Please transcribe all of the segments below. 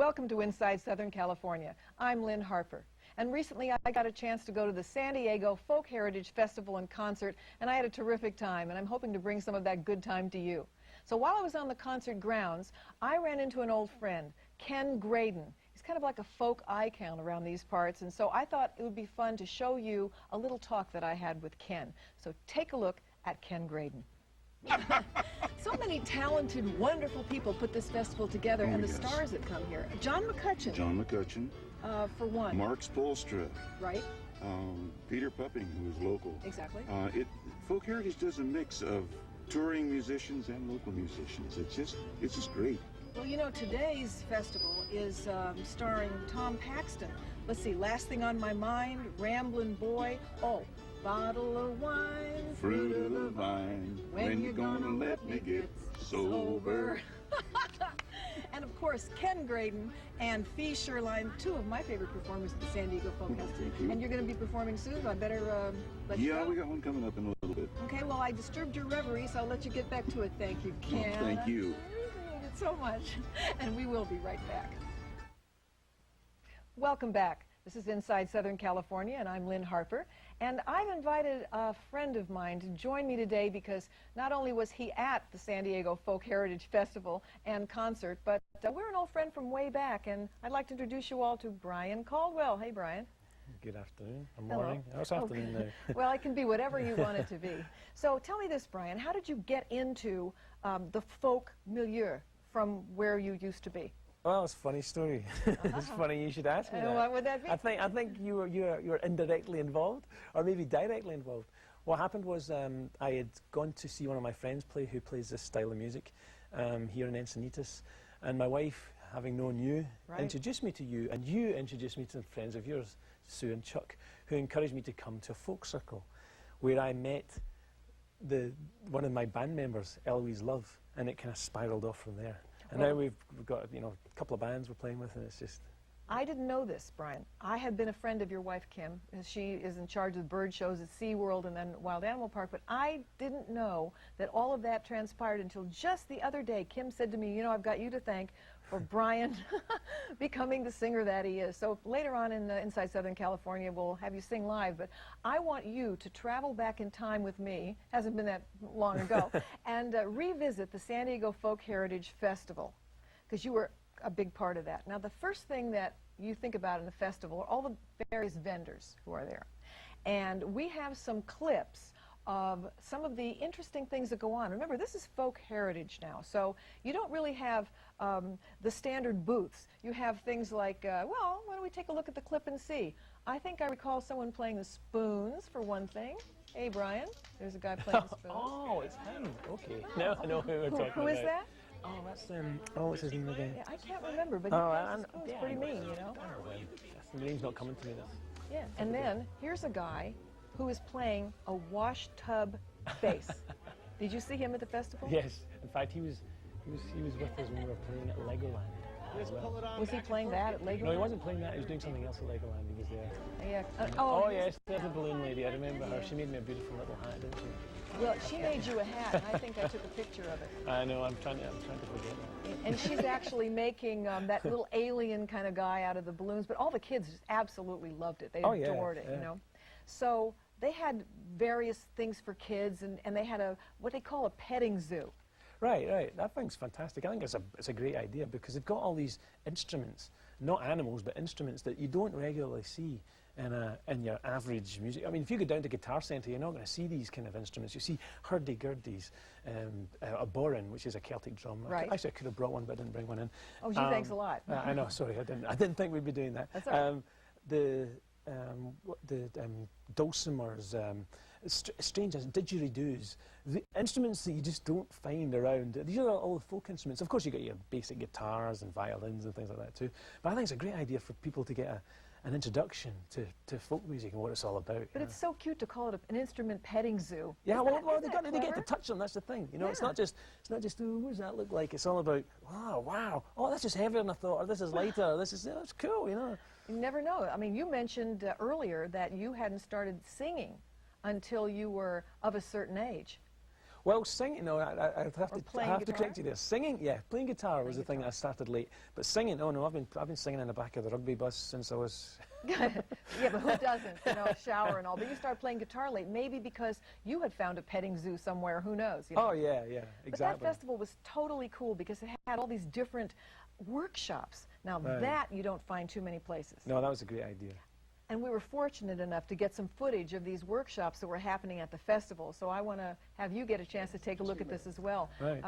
Welcome to Inside Southern California. I'm Lynn Harper. And recently I got a chance to go to the San Diego Folk Heritage Festival and Concert, and I had a terrific time, and I'm hoping to bring some of that good time to you. So while I was on the concert grounds, I ran into an old friend, Ken Graydon. He's kind of like a folk icon around these parts, and so I thought it would be fun to show you a little talk that I had with Ken. So take a look at Ken Graydon. So many talented, wonderful people put this festival together, and the stars that come here. John McCutcheon. John McCutcheon. For one. Mark Spolstra. Right. Peter Pupping, who is local. Exactly. Folk Heritage does a mix of touring musicians and local musicians. It's just great. Well, you know, today's festival is starring Tom Paxton. Let's see, Last Thing on My Mind, Ramblin' Boy, Bottle of Wine, Fruit of the Vine, when you gonna let me get sober? And of course, Ken Graydon and Fee Sherline, two of my favorite performers at the San Diego Folk Festival. And you're going to be performing soon, so I better let you know. Yeah, we got one coming up in a little bit. Okay, well, I disturbed your reverie, so I'll let you get back to it. Thank you, Ken. Oh, thank you. I appreciate it so much. And we will be right back. Welcome back. This is Inside Southern California, and I'm Lynn Harper. And I've invited a friend of mine to join me today because not only was he at the San Diego Folk Heritage Festival and Concert, but we're an old friend from way back, and I'd like to introduce you all to Brian Caldwell. Hey, Brian. Good afternoon, or morning. Oh, it's afternoon now. Well, it can be whatever you want it to be. So tell me this, Brian, how did you get into the folk milieu from where you used to be? Well, it's a funny story. It's funny you should ask me that. What would that be? I think you were indirectly involved, or maybe directly involved. What happened was I had gone to see one of my friends play, who plays this style of music here in Encinitas, and my wife, having known you, introduced me to you, and you introduced me to friends of yours, Sue and Chuck, who encouraged me to come to a folk circle, where I met one of my band members, Eloise Love, and it kind of spiraled off from there. And now we've got, you know, a couple of bands we're playing with, and it's just... I didn't know this, Brian. I had been a friend of your wife, Kim. She is in charge of bird shows at SeaWorld and then Wild Animal Park, but I didn't know that all of that transpired until just the other day. Kim said to me, you know, I've got you to thank for Brian becoming the singer that he is. So later on in Inside Southern California, we'll have you sing live, but I want you to travel back in time with me, hasn't been that long ago, and revisit the San Diego Folk Heritage Festival, because you were a big part of that. Now, the first thing that you think about in the festival are all the various vendors who are there. And we have some clips of some of the interesting things that go on. Remember, this is folk heritage now, so you don't really have the standard booths. You have things like, well, why don't we take a look at the clip and see? I think I recall someone playing the spoons, for one thing. Hey, Brian, there's a guy playing the spoons. Oh, it's him. Okay. Now I know who we're talking about. Who is that? Oh, that's, what's his name again? Yeah, I can't remember, but it's pretty mean, you know? The name's not coming to me now. Yeah, and then here's a guy who is playing a wash tub bass. Did you see him at the festival? Yes. In fact, he was with us when we were playing at Legoland as well. Was he playing that at Legoland? No, he wasn't playing that. He was doing something else at Legoland. He was there. Yeah. Oh, yes, there's the balloon lady. I remember her. She made me a beautiful little hat, didn't she? Well, she made you a hat, and I think I took a picture of it. I know. I'm trying to forget that. And she's actually making that little alien kind of guy out of the balloons. But all the kids just absolutely loved it. They adored it, you know. So they had various things for kids, and they had what they call a petting zoo. Right. That thing's fantastic. I think it's a great idea because they've got all these instruments, not animals, but instruments that you don't regularly see in your average music. I mean, if you go down to Guitar Centre, you're not going to see these kind of instruments. You see hurdy-gurdies, a borin, which is a Celtic drum. Right. Actually, I could have brought one, but I didn't bring one in. Oh, gee, thanks a lot. I know, sorry, I didn't think we'd be doing that. That's all right. The dulcimers, strange as didgeridoos, the instruments that you just don't find around. These are all the folk instruments. Of course, you get your basic guitars and violins and things like that too. But I think it's a great idea for people to get an introduction to folk music and what it's all about. But it's so cute to call it an instrument petting zoo. Yeah, well, they get to touch them. That's the thing. You know, it's not just oh, what does that look like? It's all about wow, oh, that's just heavier than I thought, or this is lighter, or this is that's cool. You know. You never know. I mean, you mentioned earlier that you hadn't started singing until you were of a certain age. Well, singing, no, I'd have Or to playing guitar? correct you there. Singing, yeah, playing guitar was Playing the thing that I started late. But singing, oh no, I've been singing in the back of the rugby bus since I was. Yeah, but who doesn't? You know, shower and all. But you started playing guitar late, maybe because you had found a petting zoo somewhere. Who knows? You know? Oh yeah, yeah, exactly. But that festival was totally cool because it had all these different workshops. Now Right. that you don't find too many places. No, that was a great idea. And we were fortunate enough to get some footage of these workshops that were happening at the festival. So I want to have you get a chance to take a look at this as well. Right.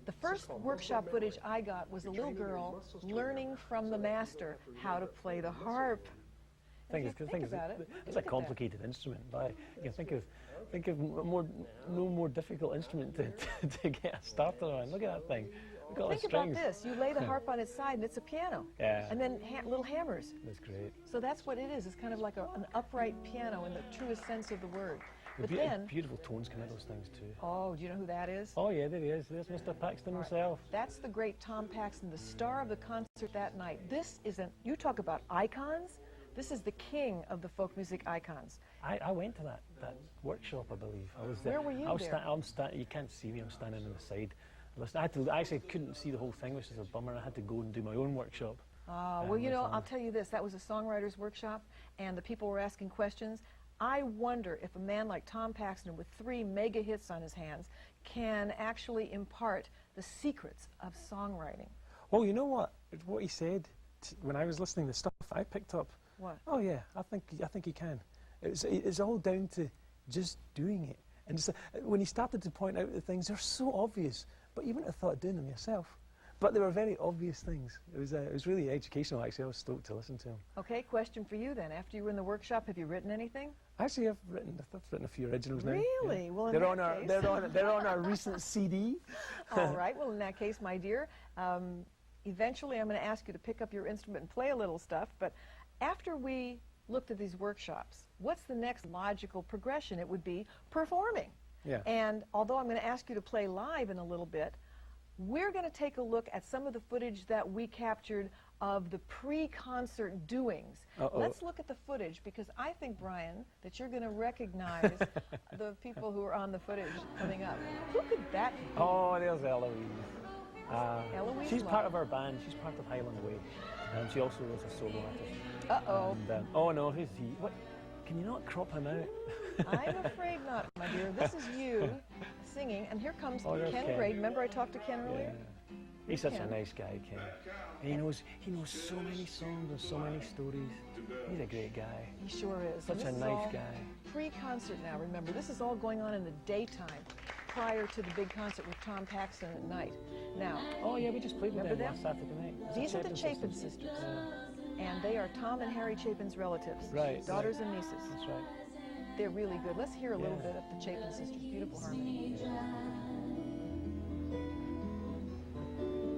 The first workshop footage I got was a little girl learning from the master how to play the harp. Thing If you is, think about it, it's look a at complicated instrument. But you can think of no more difficult instrument to get started on. Look at that thing. Look at all the Think about strings. this. You lay the harp on its side and it's a piano. Yeah. And then little hammers. That's great. So that's what it is. It's kind of like an upright piano in the truest sense of the word. But then, Beautiful tones come out of those things too. oh, do you know who that is? Oh yeah, there he is. There's Mr. Paxton himself. That's the great Tom Paxton, the star of the concert that night. This isn't, you talk about icons, this is the king of the folk music icons. I went to that workshop, I believe. I was Where were you there? You can't see me, I'm standing on the side. I actually couldn't see the whole thing, which is a bummer. I had to go and do my own workshop. Well, you know, I'll tell you this, that was a songwriter's workshop, and the people were asking questions. I wonder if a man like Tom Paxton with 3 mega hits on his hands can actually impart the secrets of songwriting. Well, you know what? What he said when I was listening to stuff I picked up. What? Oh yeah, I think he can. It's all down to just doing it. And just, when he started to point out the things, they're so obvious, but you wouldn't have thought of doing them yourself. But they were very obvious things. It was really educational, actually. I was stoked to listen to him. Okay, question for you then. After you were in the workshop, have you written anything? Actually, I've written a few originals now. Really? Yeah. Well, in they're that on our case. they're on our recent CD. All right. Well, in that case, my dear, eventually I'm going to ask you to pick up your instrument and play a little stuff. But after we looked at these workshops, what's the next logical progression? It would be performing. Yeah. And although I'm going to ask you to play live in a little bit, we're going to take a look at some of the footage that we captured of the pre-concert doings. Let's look at the footage, because I think, Brian, that you're going to recognize the people who are on the footage coming up. Who could that be? Oh, there's Eloise. Eloise She's Love. part of our band. She's part of Highland Way. And she also is a solo artist. Uh-oh. And, oh no, who's he? What? Can you not crop him out? I'm afraid not, my dear. This is you singing, and here comes there's Ken Ken. Gray. Remember I talked to Ken earlier? He's such a Ken. nice guy, Ken. And he knows so many songs and so many stories. He's a great guy. He sure is. Such And a this is nice all guy. Pre-concert now, remember. This is all going on in the daytime, prior to the big concert with Tom Paxton at night. Now, Oh yeah, we just played with Remember them them? last Saturday night. these are the Chapin sisters, and they are Tom and Harry Chapin's relatives, Right, daughters and nieces. That's right. They're really good. Let's hear a little Yeah. bit of the Chapin sisters. Beautiful harmony.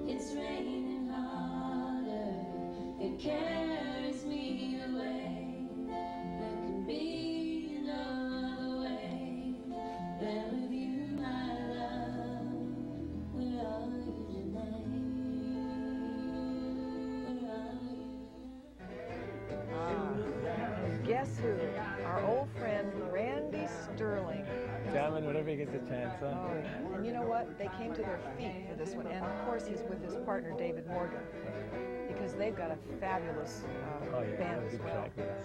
It's raining harder, it carries me away. There can be no other way than with you, my love. Where are you tonight? Where are you? Guess who? Our old friend Randy Sterling. Jamming whenever he gets a chance, huh? Oh, yeah. And you know what? They came to their feet for this one. And of course, he's with his partner, David Morgan, because they've got a fabulous Oh yeah, band as good well. crack there.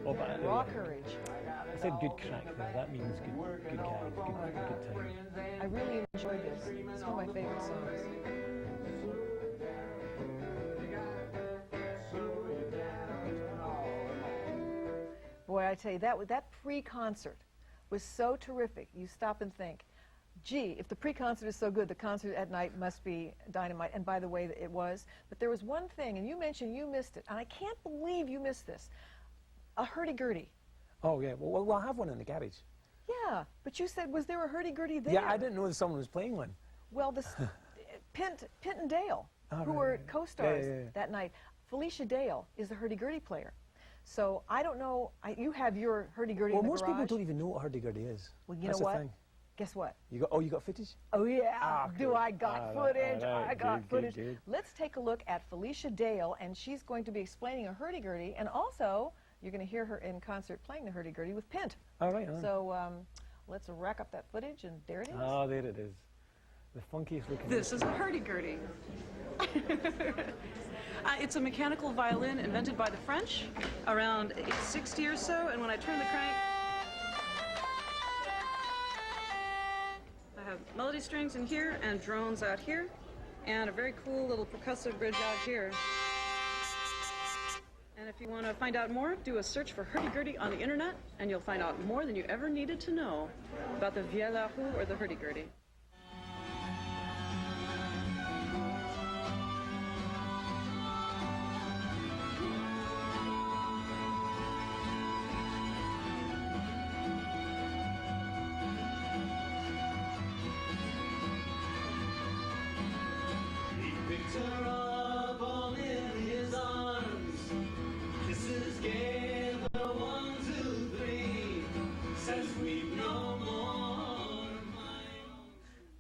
Oh, but Raw Courage. I said good crack there. That means good guy, good time. I really enjoyed this. It's one of my favorite songs. Boy, I tell you, that pre-concert was so terrific. You stop and think, gee, if the pre-concert is so good, the concert at night must be dynamite. And by the way, it was. But there was one thing, and you mentioned you missed it, and I can't believe you missed this. A hurdy-gurdy. Oh yeah, well we'll have one in the garage. Yeah, but you said, was there a hurdy-gurdy there? Yeah, I didn't know that someone was playing one. Well, this Pint and Dale, Oh, who right, were right. co-stars Yeah, yeah, yeah. that night. Felicia Dale is the hurdy-gurdy player. So I don't know, you have your hurdy-gurdy Well, in the most garage. people don't even know what hurdy-gurdy is. Well, you That's know the what? thing. Guess what? You got footage? Oh yeah, Ah, do good. I got All right, footage? all right, I got good, footage. good. Let's take a look at Felicia Dale, and she's going to be explaining a hurdy-gurdy, and also you're going to hear her in concert playing the hurdy-gurdy with Pint. All right. All right. So let's rack up that footage, and there it is. Oh, there it is. The funkiest looking. This is a hurdy-gurdy. It's a mechanical violin invented by the French around 860 or so, and when I turn the crank, I have melody strings in here and drones out here, and a very cool little percussive bridge out here. And if you want to find out more, do a search for hurdy-gurdy on the internet, and you'll find out more than you ever needed to know about the vielle à roue or the hurdy-gurdy.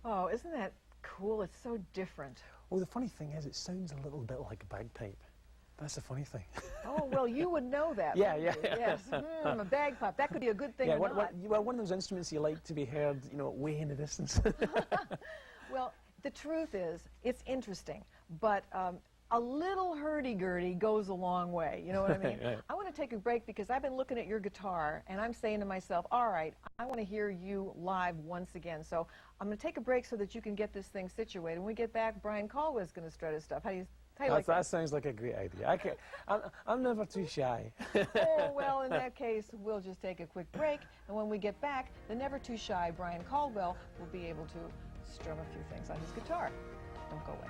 Oh, isn't that cool? It's so different. Well, the funny thing is, it sounds a little bit like a bagpipe. That's the funny thing. Oh, well, you would know that. Yeah, wouldn't yeah. you? Yes, a bagpipe. That could be a good thing Yeah, or not. well, one of those instruments you like to be heard, you know, way in the distance. Well, the truth is, it's interesting, but a little hurdy-gurdy goes a long way. You know what I mean? Right. I want to take a break because I've been looking at your guitar, and I'm saying to myself, all right, I want to hear you live once again. So I'm going to take a break so that you can get this thing situated. When we get back, Brian Caldwell's going to strut his stuff. How do you like That that? sounds like a great idea. I'm never too shy. Oh, well, in that case, we'll just take a quick break, and when we get back, the never too shy Brian Caldwell will be able to strum a few things on his guitar. Don't go away.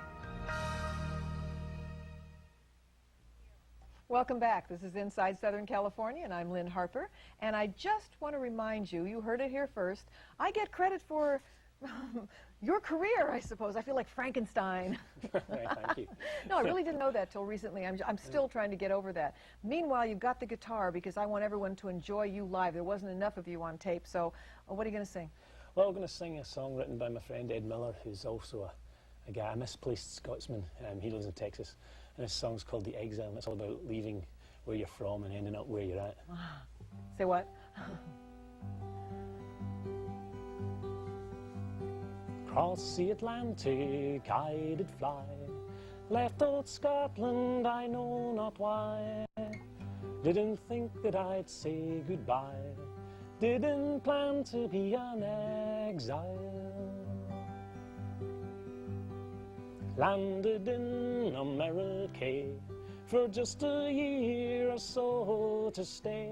Welcome back. This is Inside Southern California, and I'm Lynn Harper. And I just want to remind you, you heard it here first, I get credit for your career, I suppose. I feel like Frankenstein. Right, thank you. No, I really didn't know that till recently. I'm still trying to get over that. Meanwhile, you've got the guitar because I want everyone to enjoy you live. There wasn't enough of you on tape, so what are you going to sing? Well, I'm going to sing a song written by my friend Ed Miller, who's also a guy, a misplaced Scotsman. He lives in Texas. And this song's called The Exile, and it's all about leaving where you're from and ending up where you're at. Say what? Across the Atlantic I did fly, left old Scotland I know not why. Didn't think that I'd say goodbye, didn't plan to be an exile. Landed in America for just a year or so to stay,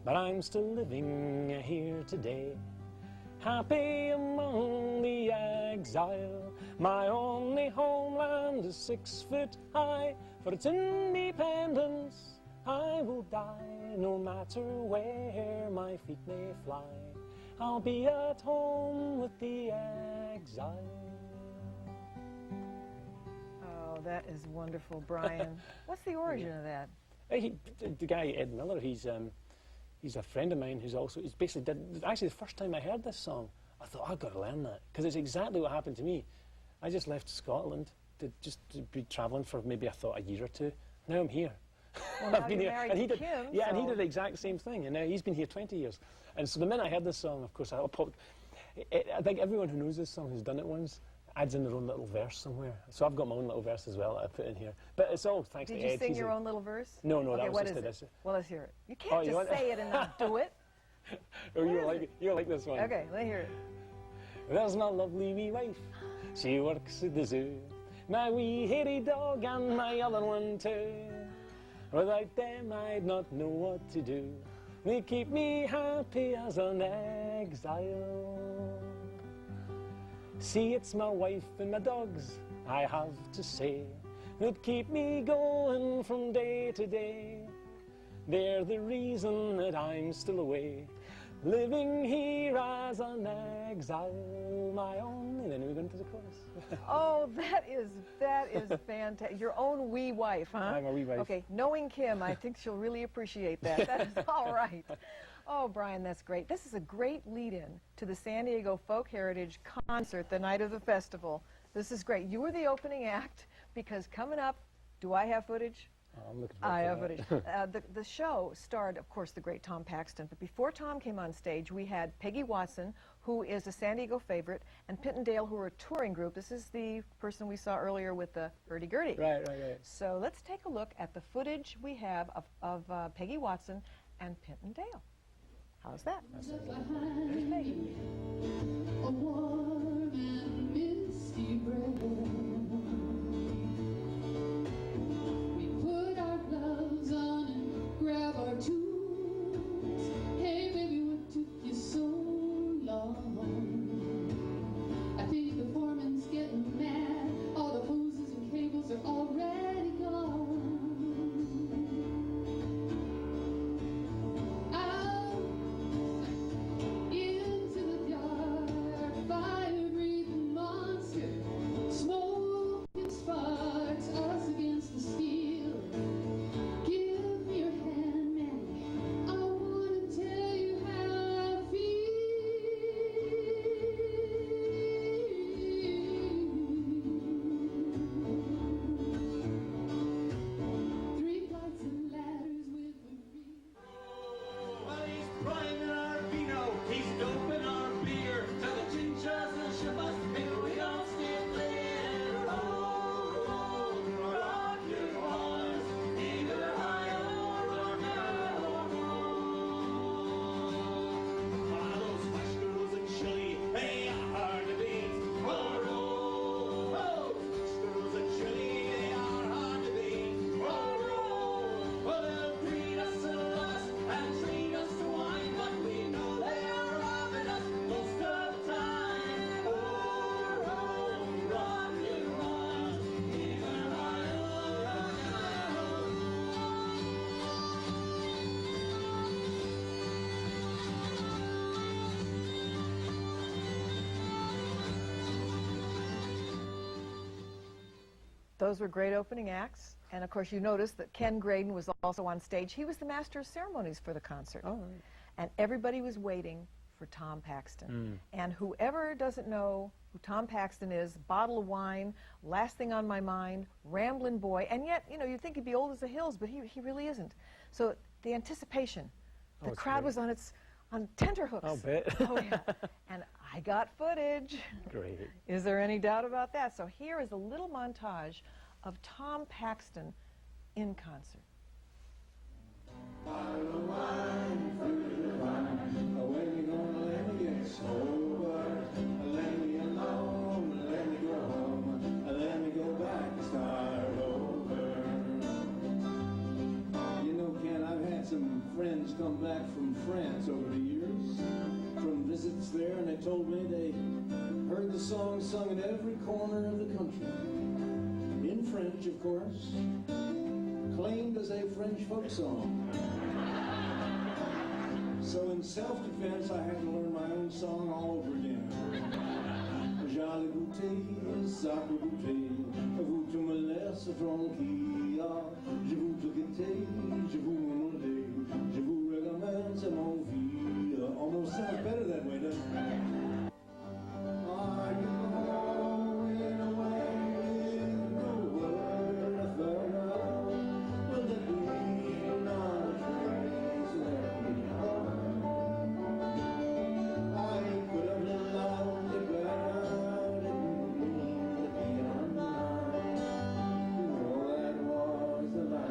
but I'm still living here today, happy among the exile. My only homeland is 6 foot high, for its independence I will die. No matter where my feet may fly, I'll be at home with the exile. Oh, that is wonderful, Brian. What's the origin of that? The guy Ed Miller, he's a friend of mine who's basically actually the first time I heard this song, I thought I've got to learn that because it's exactly what happened to me. I just left Scotland to be travelling for maybe I thought a year or two. Now I'm here. Well, now I've been you're here, married and he to did, Kim, yeah, and he so- did the exact same thing, and now he's been here 20 years. And so the minute I heard this song, of course, I think everyone who knows this song who's done it once adds in their own little verse somewhere. So I've got my own little verse as well that I put in here. But it's all thanks Did to you Ed. sing He's your a- own little verse? No, no, Okay, that was what just is this. it? Well, let's hear it. You Oh, can't you just want- say it and not do it. Oh, you like this one? Okay, let's hear it. There's my lovely wee wife, she works at the zoo. My wee hairy dog and my other one too. Without them I'd not know what to do. They keep me happy as an exile. See, it's my wife and my dogs, I have to say, that keep me going from day to day. They're the reason that I'm still away, living here as an exile, my own. And then we go into the chorus. Oh, that is fantastic. Your own wee wife, huh? I'm a wee wife. Okay, knowing Kim, I think she'll really appreciate that. That is all right. Oh, Brian, that's great. This is a great lead-in to the San Diego Folk Heritage Concert the night of the festival. This is great. You were the opening act because coming up, do I have footage? Oh, I'm looking forward to that. The show starred, of course, the great Tom Paxton, but before Tom came on stage, we had Peggy Watson, who is a San Diego favorite, and Pitt and Dale, who are a touring group. This is the person we saw earlier with the hurdy-gurdy. Right. So let's take a look at the footage we have of Peggy Watson and Pitt and Dale. How's that? There's Peggy. A warm and misty breath. We put our gloves on and grab our tools. Hey baby, what took you so long? I think the foreman's getting mad. All the hoses and cables are already gone. Those were great opening acts. And of course, you noticed that Ken Graydon was also on stage. He was the master of ceremonies for the concert. Oh, right. And everybody was waiting for Tom Paxton. And whoever doesn't know who Tom Paxton is, bottle of wine, last thing on my mind, rambling boy. And yet, you know, you'd think he'd be old as the hills, but he really isn't. So the anticipation, the it's crowd great. was on tenterhooks. I'll bet. Oh, yeah. And I got footage. Great. Is there any doubt about that? So here is a little montage of Tom Paxton in concert. Some friends come back from France over the years from visits there, and they told me they heard the song sung in every corner of the country, in French, of course, claimed as a French folk song. So in self-defense, I had to learn my own song all over again. J'allais goûter, sacre goûter, vous tu me laisses tranquille, je vous quitter, je vous demander, je vous recommence mon vie. Almost sounds better that way, doesn't it? Are you going away with no word of farewell? Will there be not a trace left behind? I could have loved it better, didn't mean to be undone. You know that was the last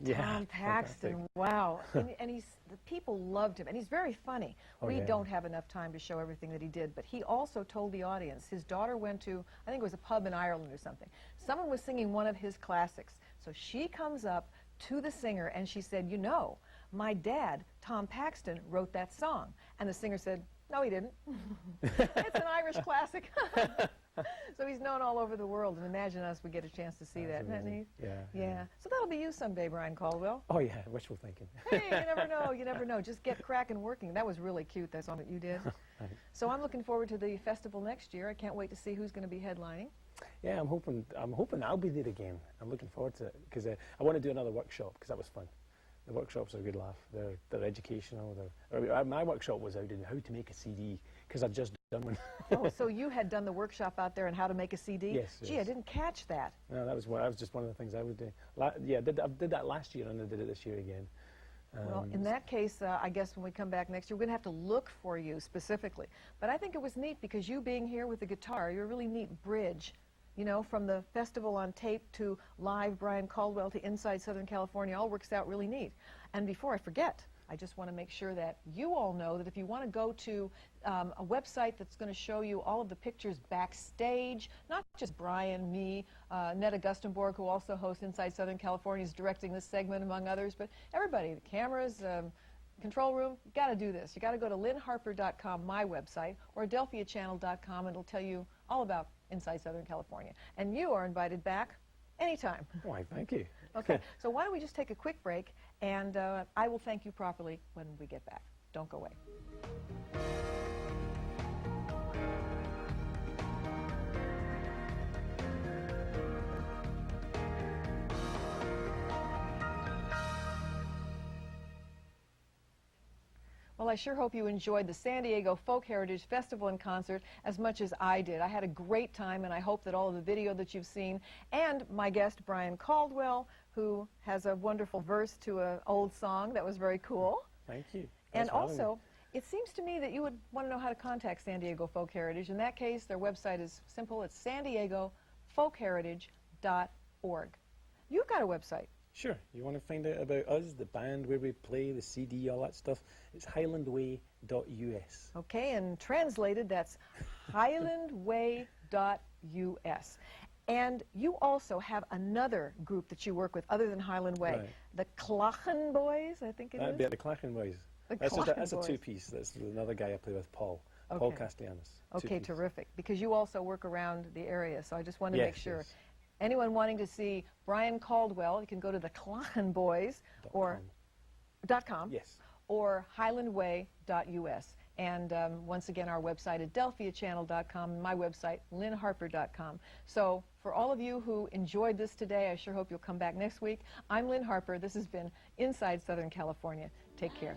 Yeah, Tom Paxton, fantastic. wow. And the people loved him, and he's very funny. Oh, We yeah. don't have enough time to show everything that he did, but he also told the audience, his daughter went to, I think it was a pub in Ireland or something. Someone was singing one of his classics. So she comes up to the singer and she said, you know, my dad, Tom Paxton, wrote that song. And the singer said, no, he didn't. It's an Irish classic. So he's known all over the world, and imagine us, we get a chance to see that. Isn't that neat? Yeah. Yeah. So that'll be you someday, Brian Caldwell. Oh, yeah, wishful thinking. Hey, you never know, you never know. Just get cracking working. That was really cute, that song that you did. So I'm looking forward to the festival next year. I can't wait to see who's going to be headlining. Yeah, I'm hoping I'll be there again. I'm looking forward to it, because I want to do another workshop, because that was fun. The workshops are a good laugh. They're educational. My workshop was out in how to make a CD, because I'd just done one. Oh, so you had done the workshop out there on how to make a CD? Yes. Gee, yes. I didn't catch that. No, that was just one of the things I would do. Yeah, I did that last year, and I did it this year again. Well, in that case, I guess when we come back next year, we're going to have to look for you specifically. But I think it was neat because you being here with the guitar, you're a really neat bridge. You know, from the festival on tape to live Brian Caldwell to Inside Southern California, all works out really neat. And before I forget, I just want to make sure that you all know that if you want to go to a website that's going to show you all of the pictures backstage, not just Brian, me, Netta Gustenborg, who also hosts Inside Southern California, is directing this segment, among others, but everybody, the cameras, control room, you got to do this. You got to go to lynnharper.com, my website, or adelphiachannel.com, and it'll tell you all about Inside Southern California. And you are invited back anytime. Why, thank you. Okay, so why don't we just take a quick break, and I will thank you properly when we get back. Don't go away. Well, I sure hope you enjoyed the San Diego Folk Heritage Festival and Concert as much as I did. I had a great time, and I hope that all of the video that you've seen, and my guest, Brian Caldwell, who has a wonderful verse to an old song that was very cool. Thank you. And Thanks for having me. also, it seems to me that you would want to know how to contact San Diego Folk Heritage. In that case, their website is simple. It's sandiegofolkheritage.org. You've got a website. Sure. You want to find out about us, the band, where we play, the CD, all that stuff? It's highlandway.us. Okay, and translated, that's highlandway.us. And you also have another group that you work with other than Highland Way, Right. the Clachen Boys, I think it That'd is. be the Clachan Boys. The That's Clachan a Boys. two-piece. That's another guy I play with, Paul. Okay. Paul Castellanos. Okay, Two-piece. terrific. Because you also work around the area, so I just want to make Yes, sure. yes. Anyone wanting to see Brian Caldwell, you can go to the Clachen Boys or .com Yes. or highlandway.us. And once again, our website at adelphiachannel.com, and my website, lynnharper.com. So for all of you who enjoyed this today, I sure hope you'll come back next week. I'm Lynn Harper. This has been Inside Southern California. Take care.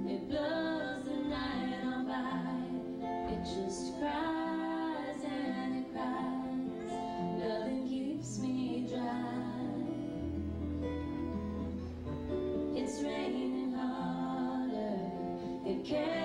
It blows the night on by. It just cries and it cries. Nothing keeps me dry. It's raining harder. It can't.